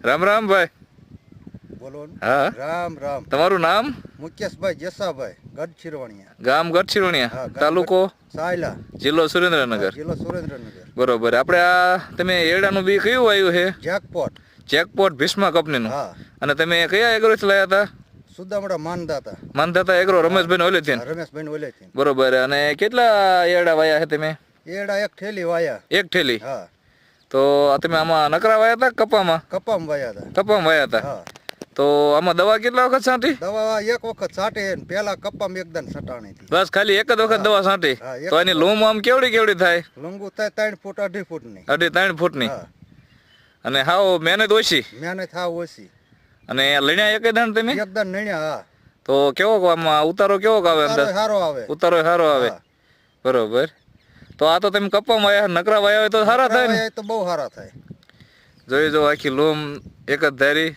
રામ રામ ભાઈ. બોલો. હા રામ રામ. તમારું નામ? મુકેશભાઈ જેસાભાઈ, ગઢશિરોણિયા. ગામ ગઢશિરોણિયા, તાલુકો સાયલા, જિલ્લો સુરેન્દ્રનગર. જિલ્લો સુરેન્દ્રનગર. બરોબર. આપણે આ તમે એરડાનું બી કયું આવ્યું છે? જેકપોટ. જેકપોટ ભીષ્મા કંપનીનું. હા. અને તમે કયા એગ્રોથી લાયા હતા? સુદામડા માનદાતા. માનદાતા એગ્રો, રમેશભાઈ ઓલેથી. રમેશભાઈ ઓલેથી. બરોબર. અને કેટલા એરડા વાયા છે તમે? એરડા એક થેલી વાયા. એક થેલી. હા. તો તમે આમાં નકરા વાયા હતા કપામાં? કપામ વાયા હતા. કપામાં વાયા હતા. હા. તો આમાં દવા કેટલા વખત છાંટી? દવા એક વખત છાંટે ને પેલા કપામ એકદમ છટાણી હતી. બસ ખાલી એક જ વખત દવા છાંટી. હા, તો એની લૂમ આમ કેવડી કેવડી થાય? લંગુ થાય 3 ફૂટ 2.5 ફૂટની. 3 ફૂટની. હા. અને હાવ મહેનત ઓછી. મહેનત થાવ ઓછી. અને લણ્યા એક દાણ તમે? એકદમ નણ્યા. હા. તો કેવો આમાં ઉતારો કેવો આવે અંદર? સારો આવે. ઉતારો સારો આવે. બરોબર. તો આ તો તમે કપામાં વાયા, નકરા વાયા હોય તો સારા થાય ને? તો બહુ સારા થાય. જોઈ જો આખી લૂમ એક જ ધારી.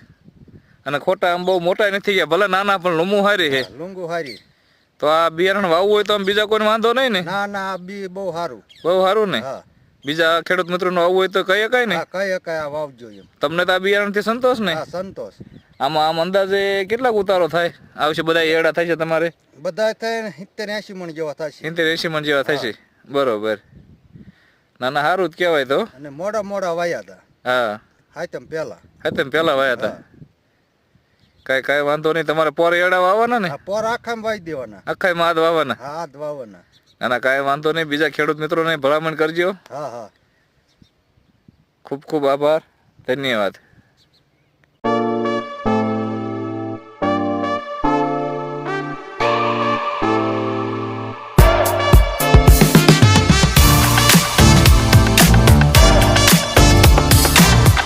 અને ખોટા આમ બહુ મોટા નથી ગયા, ભલે નાના પણ લૂમું સારી છે. લૂંગુ સારી. તો આ બિયારણ વાવવું હોય તો આમ બીજા કોઈને વાંધો નહીં ને? ના ના, બી બહુ સારું. બહુ સારું ને? હા. બીજા ખેડૂત મિત્રોનું વાવવું હોય તો કઈ કઈ ને? હા, કઈ વાવજો એમ. તમને તો આ બિયારણથી સંતોષ ને? હા, સંતોષ. આમ અંદાજે કેટલાક ઉતારો થાય આવશે? બધા એરડા થાય છે તમારે? બધા થાય 70-80 મણ જેવા થશે. 70-80 મણ જેવા થાય છે. બરોબર. ના ના, સારું જ કહેવાય તો. અને મોડા વાયા હતા. હા. હાતમ પેલા. હાતમ પેલા વાયા હતા. કઈ વાંધો નહીં. તમારે પોર એડા વાવવાના ને? હા, પોર આખામાં વાઈ દેવાના. આખામાં હાથ વાવવાના? હા, હાથ વાવવાના. ના કાંઈ વાંધો નહીં. બીજા ખેડૂત મિત્રોને ભલામણ કરજો. હા હા. ખૂબ ખૂબ આભાર. ધન્યવાદ.